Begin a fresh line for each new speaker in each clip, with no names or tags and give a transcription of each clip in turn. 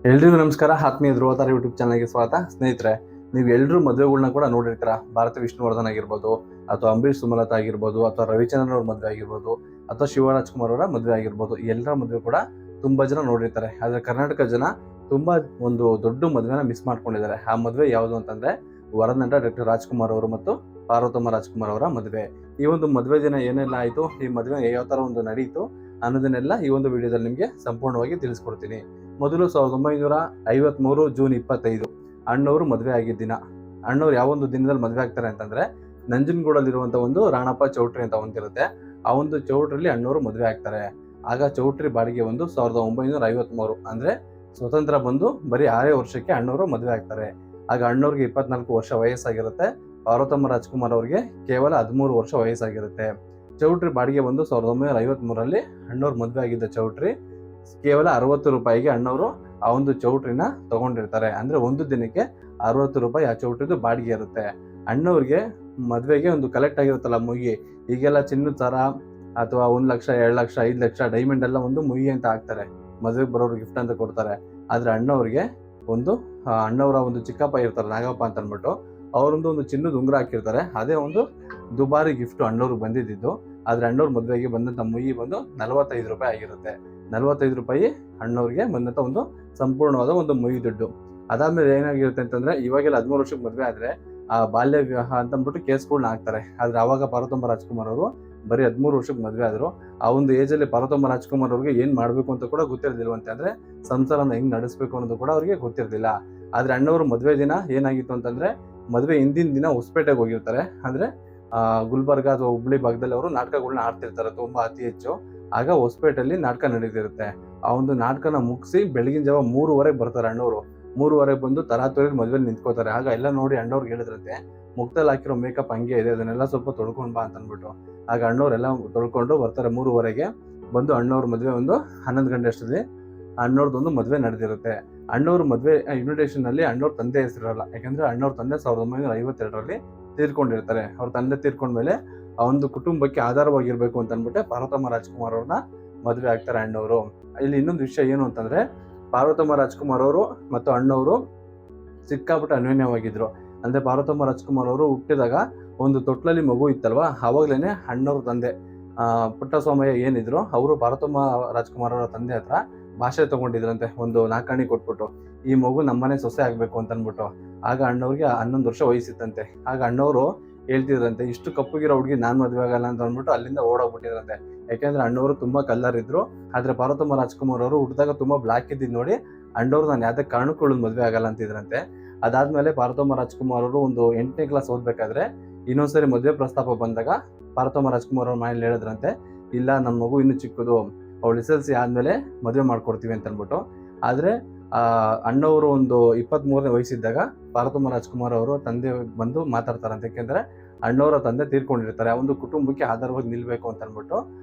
ಎಲ್ರಿಗೂ ನಮಸ್ಕಾರ. ಆತ್ಮೀಯ ಧ್ರುವತಾರ ಯೂಟ್ಯೂಬ್ ಚಾನಲ್ಗೆ ಸ್ವಾಗತ. ಸ್ನೇಹಿತರೆ, ನೀವು ಎಲ್ಲರೂ ಮದುವೆಗಳನ್ನ ಕೂಡ ನೋಡಿರ್ತೀರ. ಭಾರತ ವಿಷ್ಣುವರ್ಧನ್ ಆಗಿರ್ಬೋದು, ಅಥವಾ ಅಂಬರೀಶ್ ಸುಮಲತಾ ಆಗಿರ್ಬೋದು, ಅಥವಾ ರವಿಚಂದ್ರನ್ ಅವ್ರ ಮದುವೆ ಆಗಿರ್ಬೋದು, ಅಥವಾ ಶಿವರಾಜ್ಕುಮಾರ್ ಅವರ ಮದುವೆ ಆಗಿರ್ಬೋದು, ಎಲ್ಲರ ಮದುವೆ ಕೂಡ ತುಂಬಾ ಜನ ನೋಡಿರ್ತಾರೆ. ಆದ್ರೆ ಕರ್ನಾಟಕ ಜನ ತುಂಬಾ ಒಂದು ದೊಡ್ಡ ಮದುವೆನ ಮಿಸ್ ಮಾಡ್ಕೊಂಡಿದ್ದಾರೆ. ಆ ಮದುವೆ ಯಾವುದು ಅಂತಂದ್ರೆ ವರನಟ ಡಾಕ್ಟರ್ ರಾಜ್ಕುಮಾರ್ ಅವರು ಮತ್ತು ಪಾರ್ವತಮ್ಮ ರಾಜ್ಕುಮಾರ್ ಅವರ ಮದುವೆ. ಈ ಒಂದು ಮದುವೆ ದಿನ ಏನೆಲ್ಲ ಆಯಿತು, ಈ ಮದುವೆ ಯಾವ ತರ ಒಂದು ನಡೀತು ಅನ್ನೋದನ್ನೆಲ್ಲ ಈ ಒಂದು ವಿಡಿಯೋದಲ್ಲಿ ನಿಮಗೆ ಸಂಪೂರ್ಣವಾಗಿ ತಿಳಿಸ್ಕೊಡ್ತೀನಿ. ಮೊದಲು 1953 ಜೂನ್ 25 ಅಣ್ಣವರು ಮದುವೆ ಆಗಿದ್ದ ದಿನ. ಅಣ್ಣವ್ರು ಯಾವ ಒಂದು ದಿನದಲ್ಲಿ ಮದುವೆ ಆಗ್ತಾರೆ ಅಂತಂದ್ರೆ ನಂಜನಗೂಡಲ್ಲಿರುವಂಥ ಒಂದು ರಾಣಪ್ಪ ಚೌಟ್ರಿ ಅಂತ ಒಂದಿರುತ್ತೆ. ಆ ಒಂದು ಚೌಟ್ರಿಲಿ ಅಣ್ಣವರು ಮದುವೆ ಆಗ್ತಾರೆ. ಆಗ ಚೌಟ್ರಿ ಬಾಡಿಗೆ ಒಂದು 1953, ಅಂದ್ರೆ ಸ್ವತಂತ್ರ ಬಂದು ಬರೀ 6 ವರ್ಷಕ್ಕೆ ಅಣ್ಣವರು ಮದುವೆ ಆಗ್ತಾರೆ. ಆಗ ಅಣ್ಣವ್ರಿಗೆ 24 ವರ್ಷ ವಯಸ್ಸಾಗಿರುತ್ತೆ. ಪಾರ್ವತಮ್ಮ ರಾಜ್ಕುಮಾರ್ ಅವ್ರಿಗೆ ಕೇವಲ 13 ವರ್ಷ ವಯಸ್ಸಾಗಿರುತ್ತೆ. ಚೌಟ್ರಿ ಬಾಡಿಗೆ ಬಂದು 1953ರಲ್ಲಿ ಅಣ್ಣವ್ರು ಮದುವೆ ಆಗಿದ್ದ ಚೌಟ್ರಿ ಕೇವಲ 60 ರೂಪಾಯಿಗೆ ಅಣ್ಣವರು ಆ ಒಂದು ಚೌಟ್ರಿನ ತಗೊಂಡಿರ್ತಾರೆ. ಅಂದ್ರೆ ಒಂದು ದಿನಕ್ಕೆ 60 ರೂಪಾಯಿ ಆ ಚೌಟ್ರಿದು ಬಾಡಿಗೆ ಇರುತ್ತೆ. ಅಣ್ಣವ್ರಿಗೆ ಮದುವೆಗೆ ಒಂದು ಕಲೆಕ್ಟ್ ಆಗಿರುತ್ತಲ್ಲ ಮುಗಿ, ಈಗೆಲ್ಲ ಚಿನ್ನದ ಸರ ಅಥವಾ 1 ಲಕ್ಷ 2 ಲಕ್ಷ 5 ಲಕ್ಷ ಡೈಮಂಡ್ ಎಲ್ಲ ಒಂದು ಮುಗಿ ಅಂತ ಹಾಕ್ತಾರೆ, ಮದುವೆಗೆ ಬರೋರು ಗಿಫ್ಟ್ ಅಂತ ಕೊಡ್ತಾರೆ. ಆದ್ರೆ ಅಣ್ಣವ್ರಿಗೆ ಒಂದು ಅಣ್ಣವರ ಒಂದು ಚಿಕ್ಕಪ್ಪ ಇರ್ತಾರೆ, ನಾಗಪ್ಪ ಅಂತ ಅಂದ್ಬಿಟ್ಟು, ಅವರೊಂದು ಚಿನ್ನದ ಉಂಗುರ ಹಾಕಿರ್ತಾರೆ. ಅದೇ ಒಂದು ದುಬಾರಿ ಗಿಫ್ಟ್ ಅಣ್ಣವ್ರಿಗೆ ಬಂದಿದ್ದು. ಆದ್ರೆ ಅಣ್ಣವ್ರ ಮದುವೆಗೆ ಬಂದಂತ ಮುಯಿ ಬಂದು 45 ರೂಪಾಯಿ ಆಗಿರುತ್ತೆ. 45 ರೂಪಾಯಿ ಅಣ್ಣವ್ರಿಗೆ ಬಂದಂತ ಒಂದು ಸಂಪೂರ್ಣವಾದ ಒಂದು ಮುಯಿ ದುಡ್ಡು. ಅದಾದ್ಮೇಲೆ ಏನಾಗಿರುತ್ತೆ ಅಂತಂದ್ರೆ, ಇವಾಗೆಲ್ಲ 13 ವರ್ಷಕ್ಕೆ ಮದುವೆ ಆದ್ರೆ ಆ ಬಾಲ್ಯ ವಿವಾಹ ಅಂತ ಅಂದ್ಬಿಟ್ಟು ಕೇಸ್ಗಳನ್ನ ಹಾಕ್ತಾರೆ. ಆದ್ರೆ ಅವಾಗ ಪಾರ್ವತಮ್ಮ ರಾಜ್ಕುಮಾರ್ ಅವರು ಬರೀ 13 ವರ್ಷಕ್ಕೆ ಮದುವೆ ಆದ್ರು. ಆ ಒಂದು ಏಜ್ ಅಲ್ಲಿ ಪಾರ್ವತಮ್ಮ ರಾಜ್ಕುಮಾರ್ ಅವ್ರಿಗೆ ಏನ್ ಮಾಡ್ಬೇಕು ಅಂತ ಕೂಡ ಗೊತ್ತಿರ್ದಿಲ್ವಂತೆ. ಅಂದ್ರೆ ಸಂಸಾರನ ಹೆಂಗ್ ನಡೆಸ್ಬೇಕು ಅನ್ನೋದು ಕೂಡ ಅವ್ರಿಗೆ ಗೊತ್ತಿರ್ಲಿಲ್ಲ. ಆದ್ರೆ ಅಣ್ಣವರು ಮದುವೆ ದಿನ ಏನಾಗಿತ್ತು ಅಂತಂದ್ರೆ, ಮದುವೆ ಹಿಂದಿನ ದಿನ ಹೊಸಪೇಟೆಗೆ ಹೋಗಿರ್ತಾರೆ. ಅಂದ್ರೆ ಗುಲ್ಬರ್ಗ ಅಥವಾ ಹುಬ್ಳಿ ಭಾಗದಲ್ಲಿ ಅವರು ನಾಟಕಗಳನ್ನ ಆಡ್ತಿರ್ತಾರೆ ತುಂಬಾ ಅತಿ ಹೆಚ್ಚು. ಆಗ ಹೊಸಪೇಟೆಯಲ್ಲಿ ನಾಟಕ ನಡೀತಿರುತ್ತೆ. ಆ ಒಂದು ನಾಟಕನ ಮುಗಿಸಿ ಬೆಳಗಿನ ಜಾವ 3:15 ಬರ್ತಾರೆ ಅಣ್ಣವರು. 3:15 ಬಂದು ತರಾತುರಿಯಲ್ಲಿ ಮದುವೆಲಿ ನಿಂತ್ಕೋತಾರೆ. ಆಗ ಎಲ್ಲ ನೋಡಿ ಅಣ್ಣವ್ರಿಗೆ ಹೇಳಿದ್ರಂತೆ, ಮುಕ್ತಲ್ಲಿ ಹಾಕಿರೋ ಮೇಕಪ್ ಹಂಗೆ ಇದೆ, ಅದನ್ನೆಲ್ಲ ಸ್ವಲ್ಪ ತೊಳ್ಕೊಂಡ್ ಬಾ ಅಂತ ಅಂದ್ಬಿಟ್ಟು. ಆಗ ಅಣ್ಣವ್ರೆಲ್ಲ ತೊಳ್ಕೊಂಡು ಬರ್ತಾರೆ. 3:15ಗೆ ಬಂದು ಅಣ್ಣವ್ರ ಮದುವೆ ಒಂದು 11 ಗಂಟೆ ಅಷ್ಟರಲ್ಲಿ ಅಣ್ಣವ್ರದೊಂದು ಮದುವೆ ನಡೆದಿರುತ್ತೆ. ಅಣ್ಣವ್ರ ಮದುವೆ ಇನ್ವಿಟೇಷನ್ ಅಲ್ಲಿ ಅಣ್ಣವ್ರ ತಂದೆ ಹೆಸರಿರಲ್ಲ. ಯಾಕಂದ್ರೆ ಅಣ್ಣವ್ರ ತಂದೆ 1952ರಲ್ಲಿ ತೀರ್ಕೊಂಡಿರ್ತಾರೆ. ಅವ್ರ ತಂದೆ ತೀರ್ಕೊಂಡ್ಮೇಲೆ ಆ ಒಂದು ಕುಟುಂಬಕ್ಕೆ ಆಧಾರವಾಗಿರ್ಬೇಕು ಅಂತ ಅಂದ್ಬಿಟ್ಟೆ ಪಾರ್ವತಮ್ಮ ರಾಜ್ಕುಮಾರ್ ಅವ್ರನ್ನ ಮದುವೆ ಆಗ್ತಾರೆ ಅಣ್ಣವರು. ಇಲ್ಲಿ ಇನ್ನೊಂದು ವಿಷಯ ಏನು ಅಂತಂದ್ರೆ, ಪಾರ್ವತಮ್ಮ ರಾಜ್ಕುಮಾರ್ ಅವರು ಮತ್ತು ಅಣ್ಣವರು ಸಿಕ್ಕಾಪಟ್ಟೆ ಅನ್ಯೋನ್ಯವಾಗಿದ್ರು. ಅಂದ್ರೆ ಪಾರ್ವತಮ್ಮ ರಾಜ್ಕುಮಾರ್ ಅವರು ಹುಟ್ಟಿದಾಗ ಒಂದು ತೊಟ್ಲಲ್ಲಿ ಮಗು ಇತ್ತಲ್ವಾ, ಅವಾಗ್ಲೇನೆ ಅಣ್ಣವ್ರ ತಂದೆ ಪುಟ್ಟಸ್ವಾಮಯ್ಯ ಏನಿದ್ರು, ಅವರು ಪಾರ್ವತಮ್ಮ ರಾಜ್ಕುಮಾರ್ ಅವರ ತಂದೆ ಹತ್ರ ಭಾಷೆ ತಗೊಂಡಿದ್ರಂತೆ, ಒಂದು ನಾಲ್ಕಾಣಿ ಕೊಟ್ಬಿಟ್ಟು, ಈ ಮಗು ನಮ್ಮನೆ ಸೊಸೆ ಆಗ್ಬೇಕು ಅಂತ ಅಂದ್ಬಿಟ್ಟು. ಆಗ ಅಣ್ಣವ್ರಿಗೆ 11 ವರ್ಷ ವಯಸ್ಸಿತ್ತಂತೆ. ಆಗ ಅಣ್ಣವರು ಹೇಳ್ತಿದ್ರಂತೆ, ಇಷ್ಟು ಕಪ್ಪುಗಿರೋ ಹುಡುಗಿ ನಾನ್ ಮದುವೆ ಆಗಲ್ಲ ಅಂತ ಅಂದ್ಬಿಟ್ಟು ಅಲ್ಲಿಂದ ಓಡೋಗ್ಬಿಟ್ಟಿದ್ರಂತೆ. ಯಾಕೆಂದ್ರೆ ಅಣ್ಣವರು ತುಂಬಾ ಕಲ್ಲರ್ ಇದ್ರು. ಆದ್ರೆ ಪಾರ್ವತಮ್ಮ ರಾಜ್ಕುಮಾರ್ ಅವರು ಹುಟ್ಟಿದಾಗ ತುಂಬಾ ಬ್ಲಾಕ್ ಇದ್ದಿದ್ ನೋಡಿ ಅಣ್ಣವ್ರು ನಾನು ಯಾವ್ದೇ ಕಾರಣಕ್ಕೂ ಮದುವೆ ಆಗಲ್ಲ ಅಂತಿದ್ರಂತೆ. ಅದಾದ್ಮೇಲೆ ಪಾರ್ವತಮ್ಮ ರಾಜ್ಕುಮಾರ್ ಅವರು ಒಂದು 8ನೇ ಕ್ಲಾಸ್ ಓದ್ಬೇಕಾದ್ರೆ ಇನ್ನೊಂದ್ಸರಿ ಮದುವೆ ಪ್ರಸ್ತಾಪ ಬಂದಾಗ ಪಾರ್ವತಮ್ಮ ರಾಜ್ಕುಮಾರ್ ಅವ್ರ ಮನೇಲಿ ಹೇಳಿದ್ರಂತೆ, ಇಲ್ಲ ನಮ್ಮ ಮಗು ಇನ್ನೂ ಚಿಕ್ಕದು, ಅವಳು SSLC ಆದ್ಮೇಲೆ ಮದುವೆ ಮಾಡ್ಕೊಡ್ತೀವಿ ಅಂತ ಅಂದ್ಬಿಟ್ಟು. ಆದ್ರೆ ಅಣ್ಣವರು ಒಂದು 23ನೇ ವಯಸ್ಸಿದ್ದಾಗ ಪಾರ್ವತಮ್ಮ ರಾಜ್ಕುಮಾರ್ ಅವರು ತಂದೆ ಬಂದು ಮಾತಾಡ್ತಾರಂತೆ. ಯಾಕೆಂದ್ರೆ ಅಣ್ಣವರ ತಂದೆ ತೀರ್ಕೊಂಡಿರ್ತಾರೆ. ಆ ಒಂದು ಕುಟುಂಬಕ್ಕೆ ಆಧಾರವಾಗಿ ನಿಲ್ಬೇಕು ಅಂತ ಅಂದ್ಬಿಟ್ಟು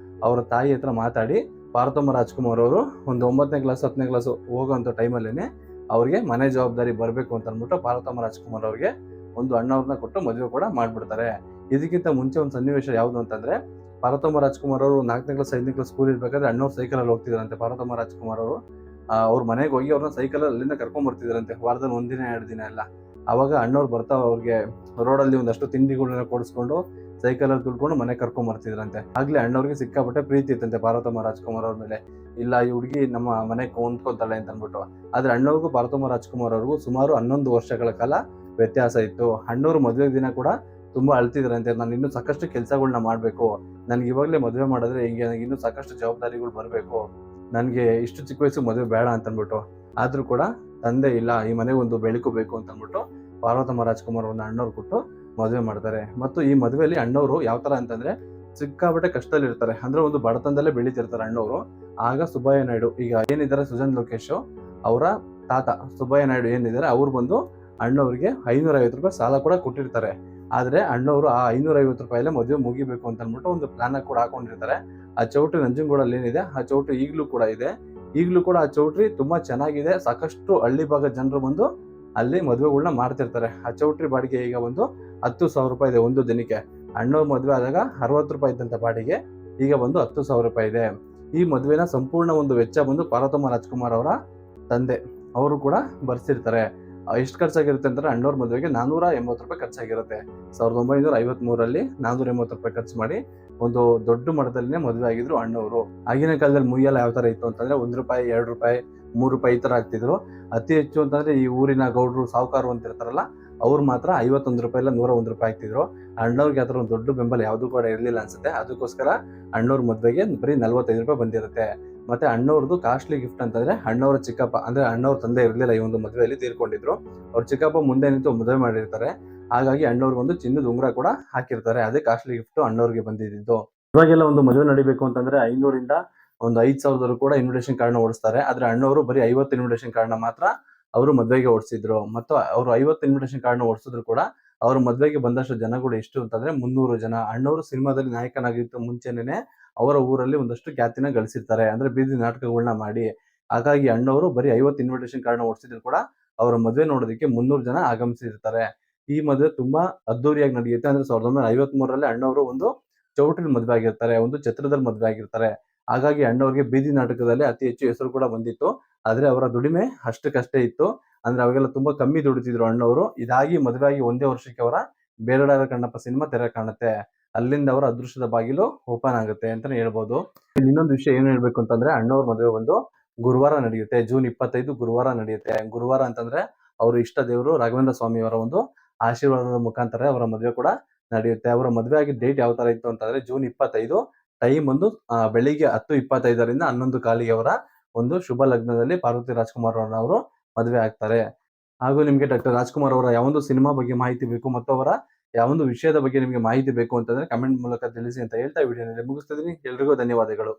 ಅವರ ತಾಯಿ ಹತ್ರ ಮಾತಾಡಿ ಪಾರ್ವತಮ್ಮ ರಾಜ್ಕುಮಾರ್ ಅವರು ಒಂದು 9ನೇ ಕ್ಲಾಸ್ 10ನೇ ಕ್ಲಾಸ್ ಹೋಗೋಂಥ ಟೈಮಲ್ಲೇನೆ ಅವ್ರಿಗೆ ಮನೆ ಜವಾಬ್ದಾರಿ ಬರಬೇಕು ಅಂತ ಅಂದ್ಬಿಟ್ಟು ಪಾರ್ವತಮ್ಮ ರಾಜ್ಕುಮಾರ್ ಅವ್ರಿಗೆ ಒಂದು ಅಣ್ಣವ್ರನ್ನ ಕೊಟ್ಟು ಮದುವೆ ಕೂಡ ಮಾಡ್ಬಿಡ್ತಾರೆ. ಇದಕ್ಕಿಂತ ಮುಂಚೆ ಒಂದು ಸನ್ನಿವೇಶ ಯಾವುದು ಅಂತಂದ್ರೆ, ಪಾರ್ವತಮ್ಮ ರಾಜ್ಕುಮಾರ್ ಅವರು 4ನೇ ಕ್ಲಾಸ್ 5ನೇ ಕ್ಲಾಸ್ ಸ್ಕೂಲ್ ಇರ್ಬೇಕಾದ್ರೆ ಅಣ್ಣವ್ರು ಸೈಕಲಲ್ಲಿ ಹೋಗ್ತಿದ್ರಂತೆ. ಪಾರ್ವತಮ್ಮ ರಾಜ್ಕುಮಾರ್ ಅವರು ಅವ್ರ ಮನೆಗೆ ಹೋಗಿ ಅವ್ರನ್ನ ಸೈಕಲ್ ಅಲ್ಲಿಂದ ಕರ್ಕೊಂಡ್ ಬರ್ತಿದ್ರಂತೆ, ವಾರದಲ್ಲಿ 1 ದಿನ 2 ದಿನ ಎಲ್ಲ. ಅವಾಗ ಅಣ್ಣವ್ರು ಬರ್ತಾ ಅವ್ರಿಗೆ ರೋಡಲ್ಲಿ ಒಂದಷ್ಟು ತಿಂಡಿಗಳನ್ನ ಕೊಡಿಸ್ಕೊಂಡು ಸೈಕಲಲ್ಲಿ ತುಳ್ಕೊಂಡು ಮನೆ ಕರ್ಕೊಂಡ್ ಬರ್ತಿದ್ರಂತೆ. ಆಗ್ಲೇ ಅಣ್ಣವ್ರಿಗೆ ಸಿಕ್ಕಾಪಟ್ಟೆ ಪ್ರೀತಿ ಇತ್ತಂತೆ ಪಾರ್ವತಮ್ಮ ರಾಜ್ಕುಮಾರ್ ಅವ್ರ ಮೇಲೆ. ಇಲ್ಲ, ಈ ಹುಡುಗಿ ನಮ್ಮ ಮನೆಗೆ ಹೊಂದ್ಕೊಂತಾಳೆ ಅಂತ ಅಂದ್ಬಿಟ್ಟು. ಆದ್ರೆ ಅಣ್ಣವ್ರಿಗೂ ಪಾರ್ವತಮ್ಮ ರಾಜ್ಕುಮಾರ್ ಅವ್ರಿಗೂ ಸುಮಾರು 11 ವರ್ಷಗಳ ಕಾಲ ವ್ಯತ್ಯಾಸ ಇತ್ತು. ಅಣ್ಣವ್ರು ಮದುವೆ ದಿನ ಕೂಡ ತುಂಬಾ ಅಳ್ತಿದ್ರಂತೆ, ನಾನು ಇನ್ನೂ ಸಾಕಷ್ಟು ಕೆಲಸಗಳನ್ನ ಮಾಡ್ಬೇಕು, ನನ್ಗೆ ಇವಾಗಲೇ ಮದುವೆ ಮಾಡಿದ್ರೆ ಹಿಂಗೆ, ನನಗೆ ಇನ್ನೂ ಸಾಕಷ್ಟು ಜವಾಬ್ದಾರಿಗಳು ಬರಬೇಕು, ನನಗೆ ಇಷ್ಟು ಚಿಕ್ಕ ವಯಸ್ಸು ಮದುವೆ ಬೇಡ ಅಂತ ಅಂದ್ಬಿಟ್ಟು. ಆದ್ರೂ ಕೂಡ ತಂದೆ ಇಲ್ಲ, ಈ ಮನೆಗೆ ಒಂದು ಬೆಳಕು ಬೇಕು ಅಂತ ಅಂದ್ಬಿಟ್ಟು ಪಾರ್ವತಮ್ಮ ರಾಜ್ಕುಮಾರ್ ಅವ್ರನ್ನ ಅಣ್ಣವ್ರು ಕೊಟ್ಟು ಮದುವೆ ಮಾಡ್ತಾರೆ. ಮತ್ತು ಈ ಮದುವೆಯಲ್ಲಿ ಅಣ್ಣವರು ಯಾವ ತರ ಅಂತಂದ್ರೆ ಸಿಕ್ಕಾಪಟ್ಟೆ ಕಷ್ಟದಲ್ಲಿ ಇರ್ತಾರೆ. ಅಂದ್ರೆ ಒಂದು ಬಡತನದಲ್ಲೇ ಬೆಳೀತಿರ್ತಾರೆ ಅಣ್ಣವರು. ಆಗ ಸುಬ್ಬಯ್ಯ ನಾಯ್ಡು, ಈಗ ಏನಿದ್ದಾರೆ ಸುಜನ್ ಲೋಕೇಶ್ ಅವರ ತಾತ ಸುಬ್ಬಯ್ಯ ನಾಯ್ಡು ಏನಿದ್ದಾರೆ, ಅವ್ರು ಬಂದು ಅಣ್ಣವ್ರಿಗೆ 550 ರೂಪಾಯಿ ಸಾಲ ಕೂಡ ಕೊಟ್ಟಿರ್ತಾರೆ. ಆದ್ರೆ ಅಣ್ಣವರು ಆ 550 ರೂಪಾಯಿಲೇ ಮದುವೆ ಮುಗಿಬೇಕು ಅಂತ ಅಂದ್ಬಿಟ್ಟು ಒಂದು ಪ್ಲಾನ್ ಕೂಡ ಹಾಕೊಂಡಿರ್ತಾರೆ. ಆ ಚೌಟ್ರಿ ನಂಜನಗೂಡಲ್ಲಿ ಏನಿದೆ, ಆ ಚೌಟ್ರಿ ಈಗಲೂ ಕೂಡ ಇದೆ. ಈಗಲೂ ಕೂಡ ಆ ಚೌಟ್ರಿ ತುಂಬಾ ಚೆನ್ನಾಗಿದೆ. ಸಾಕಷ್ಟು ಹಳ್ಳಿ ಭಾಗದ ಜನರು ಬಂದು ಅಲ್ಲಿ ಮದುವೆಗಳನ್ನ ಮಾಡ್ತಿರ್ತಾರೆ. ಆ ಚೌಟ್ರಿ ಬಾಡಿಗೆ ಈಗ ಒಂದು 10,000 ರೂಪಾಯಿ ಇದೆ ಒಂದು ದಿನಕ್ಕೆ. ಅಣ್ಣವ್ರ ಮದುವೆ ಆದಾಗ 60 ರೂಪಾಯಿ ಇದ್ದಂತ ಬಾಡಿಗೆ ಈಗ ಬಂದು 10,000 ರೂಪಾಯಿ ಇದೆ. ಈ ಮದುವೆನ ಸಂಪೂರ್ಣ ಒಂದು ವೆಚ್ಚ ಬಂದು ಪಾರ್ವತಮ್ಮ ರಾಜ್ಕುಮಾರ್ ಅವರ ತಂದೆ ಅವರು ಕೂಡ ಬರ್ಸಿರ್ತಾರೆ. ಎಷ್ಟು ಖರ್ಚಾಗಿರುತ್ತೆ ಅಂತಂದ್ರೆ ಅಣ್ಣವ್ರ ಮದುವೆಗೆ 480 ರೂಪಾಯಿ ಖರ್ಚಾಗಿರುತ್ತೆ. 1953ರಲ್ಲಿ 480 ರೂಪಾಯಿ ಖರ್ಚು ಮಾಡಿ ಒಂದು ದೊಡ್ಡ ಮಟ್ಟದಲ್ಲಿನೇ ಮದುವೆ ಆಗಿದ್ರು ಅಣ್ಣವರು. ಆಗಿನ ಕಾಲದಲ್ಲಿ ಮುಯ್ಯೆಲ್ಲ ಯಾವ ತರ ಇತ್ತು ಅಂತಂದ್ರೆ ₹1, ₹2, ₹3 ಈ ತರ ಆಗ್ತಿದ್ರು. ಅತಿ ಹೆಚ್ಚು ಅಂತಂದ್ರೆ ಈ ಊರಿನ ಗೌಡ್ರು, ಸಾಹುಕಾರರು ಅಂತ ಇರ್ತಾರಲ್ಲ, ಅವ್ರು ಮಾತ್ರ ₹51 ಇಲ್ಲ ₹101 ಆಗ್ತಿದ್ರು. ಅಣ್ಣವ್ರಿಗೆ ಆ ತರ ಒಂದು ದೊಡ್ಡ ಬೆಂಬಲ ಯಾವ್ದು ಕೂಡ ಇರ್ಲಿಲ್ಲ ಅನ್ಸುತ್ತೆ. ಅದಕ್ಕೋಸ್ಕರ ಅಣ್ಣವ್ರ ಮದ್ವೆಗೆ ಬರೀ ₹45 ಬಂದಿರುತ್ತೆ. ಮತ್ತೆ ಅಣ್ಣವ್ರದ್ದು ಕಾಸ್ಟ್ಲಿ ಗಿಫ್ಟ್ ಅಂತಂದ್ರೆ ಅಣ್ಣವ್ರ ಚಿಕ್ಕಪ್ಪ, ಅಂದ್ರೆ ಅಣ್ಣವ್ರ ತಂದೆ ಇರ್ಲಿಲ್ಲ ಈ ಒಂದು ಮದುವೆಯಲ್ಲಿ, ತೀರ್ಕೊಂಡಿದ್ರು. ಅವ್ರ ಚಿಕ್ಕಪ್ಪ ಮುಂದೆ ನಿಂತು ಮದುವೆ ಮಾಡಿರ್ತಾರೆ. ಹಾಗಾಗಿ ಅಣ್ಣವ್ರಿಗೆ ಒಂದು ಚಿನ್ನದ ಉಂಗುರ ಕೂಡ ಹಾಕಿರ್ತಾರೆ. ಅದೇ ಕಾಸ್ಟ್ಲಿ ಗಿಫ್ಟ್ ಅಣ್ಣವ್ರಿಗೆ ಬಂದಿದ್ದು. ಇವಾಗೆಲ್ಲ ಒಂದು ಮದುವೆ ನಡಿಬೇಕು ಅಂತಂದ್ರೆ 500ರಿಂದ ಒಂದು 5,000 ಕೂಡ ಇನ್ವಿಟೇಷನ್ ಕಾರ್ಡ್ನ ಓಡಿಸ್ತಾರೆ. ಆದ್ರೆ ಅಣ್ಣವರು ಬರೀ 50 ಇನ್ವಿಟೇಷನ್ ಕಾರ್ಡ್ನ ಮಾತ್ರ ಅವರು ಮದ್ವೆಗೆ ಓಡಿಸಿದ್ರು. ಮತ್ತು ಅವರು 50 ಇನ್ವಿಟೇಷನ್ ಕಾರ್ಡ್ನ ಓಡಿಸಿದ್ರು ಕೂಡ ಅವ್ರ ಮದ್ವೆಗೆ ಬಂದಷ್ಟು ಜನಗಳು ಎಷ್ಟು ಅಂತಂದ್ರೆ 300 ಜನ. ಅಣ್ಣವರು ಸಿನಿಮಾದಲ್ಲಿ ನಾಯಕನಾಗಿದ್ದ ಮುಂಚೆನೆ ಅವರ ಊರಲ್ಲಿ ಒಂದಷ್ಟು ಖ್ಯಾತಿನ ಗಳಿಸಿರ್ತಾರೆ, ಅಂದ್ರೆ ಬೀದಿ ನಾಟಕಗಳನ್ನ ಮಾಡಿ. ಹಾಗಾಗಿ ಅಣ್ಣವರು ಬರೀ 50 ಇನ್ವಿಟೇಷನ್ ಕಾರ್ಡ್ನ ಓಡಿಸಿದ್ರು ಕೂಡ ಅವರ ಮದುವೆ ನೋಡೋದಕ್ಕೆ 300 ಜನ ಆಗಮಿಸಿರ್ತಾರೆ. ಈ ಮದುವೆ ತುಂಬಾ ಅದ್ದೂರಿಯಾಗಿ ನಡೆಯುತ್ತೆ. ಅಂದ್ರೆ 1953ರಲ್ಲಿ ಅಣ್ಣವರು ಒಂದು ಚೌಟ್ರಿಲಿ ಮದುವೆ ಆಗಿರ್ತಾರೆ, ಒಂದು ಛತ್ರದಲ್ಲಿ ಮದುವೆ ಆಗಿರ್ತಾರೆ. ಹಾಗಾಗಿ ಅಣ್ಣವ್ರಿಗೆ ಬೀದಿ ನಾಟಕದಲ್ಲಿ ಅತಿ ಹೆಚ್ಚು ಹೆಸರು ಕೂಡ ಬಂದಿತ್ತು. ಆದ್ರೆ ಅವರ ದುಡಿಮೆ ಅಷ್ಟಕ್ಕಷ್ಟೇ ಇತ್ತು. ಅಂದ್ರೆ ಅವಾಗೆಲ್ಲ ತುಂಬಾ ಕಮ್ಮಿ ದುಡಿತಿದ್ರು ಅಣ್ಣವರು. ಇದಾಗಿ ಮದುವೆ ಆಗಿ ಒಂದೇ ವರ್ಷಕ್ಕೆ ಅವರ ಬೇರಡಾರ ಕಣ್ಣಪ್ಪ ಸಿನಿಮಾ ತೆರೆ ಕಾಣುತ್ತೆ. ಅಲ್ಲಿಂದ ಅವರ ಅದೃಷ್ಟದ ಬಾಗಿಲು ಓಪನ್ ಆಗುತ್ತೆ ಅಂತಾನೆ ಹೇಳ್ಬೋದು. ಇನ್ನೊಂದು ವಿಷಯ ಏನ್ ಹೇಳ್ಬೇಕು ಅಂತಂದ್ರೆ, ಅಣ್ಣವ್ರ ಮದುವೆ ಒಂದು ಗುರುವಾರ ನಡೆಯುತ್ತೆ. ಜೂನ್ 25 ಗುರುವಾರ ನಡೆಯುತ್ತೆ. ಗುರುವಾರ ಅಂತಂದ್ರೆ ಅವ್ರ ಇಷ್ಟ ದೇವರು ರಾಘವೇಂದ್ರ ಸ್ವಾಮಿ ಅವರ ಒಂದು ಆಶೀರ್ವಾದದ ಮುಖಾಂತರ ಅವರ ಮದುವೆ ಕೂಡ ನಡೆಯುತ್ತೆ. ಅವರ ಮದುವೆ ಆಗಿದ್ದ ಡೇಟ್ ಯಾವ ತರ ಇತ್ತು ಅಂತಂದ್ರೆ ಜೂನ್ 25, ಟೈಮ್ ಒಂದು ಬೆಳಿಗ್ಗೆ 10:25ರಿಂದ 11:15 ಅವರ ಒಂದು ಶುಭ ಲಗ್ನದಲ್ಲಿ ಪಾರ್ವತಿ ರಾಜ್ಕುಮಾರ್ ಅವರು ಮದುವೆ ಆಗ್ತಾರೆ. ಹಾಗೂ ನಿಮ್ಗೆ ಡಾಕ್ಟರ್ ರಾಜ್ಕುಮಾರ್ ಅವರ ಯಾವೊಂದು ಸಿನಿಮಾ ಬಗ್ಗೆ ಮಾಹಿತಿ ಬೇಕು ಮತ್ತು ಅವರ ಯಾವೊಂದು ವಿಷಯದ ಬಗ್ಗೆ ನಿಮಗೆ ಮಾಹಿತಿ ಬೇಕು ಅಂತಂದ್ರೆ ಕಮೆಂಟ್ ಮೂಲಕ ತಿಳಿಸಿ ಅಂತ ಹೇಳ್ತಾ ವಿಡಿಯೋನಲ್ಲಿ ಮುಗಿಸ್ತಿದ್ದೀನಿ. ಎಲ್ರಿಗೂ ಧನ್ಯವಾದಗಳು.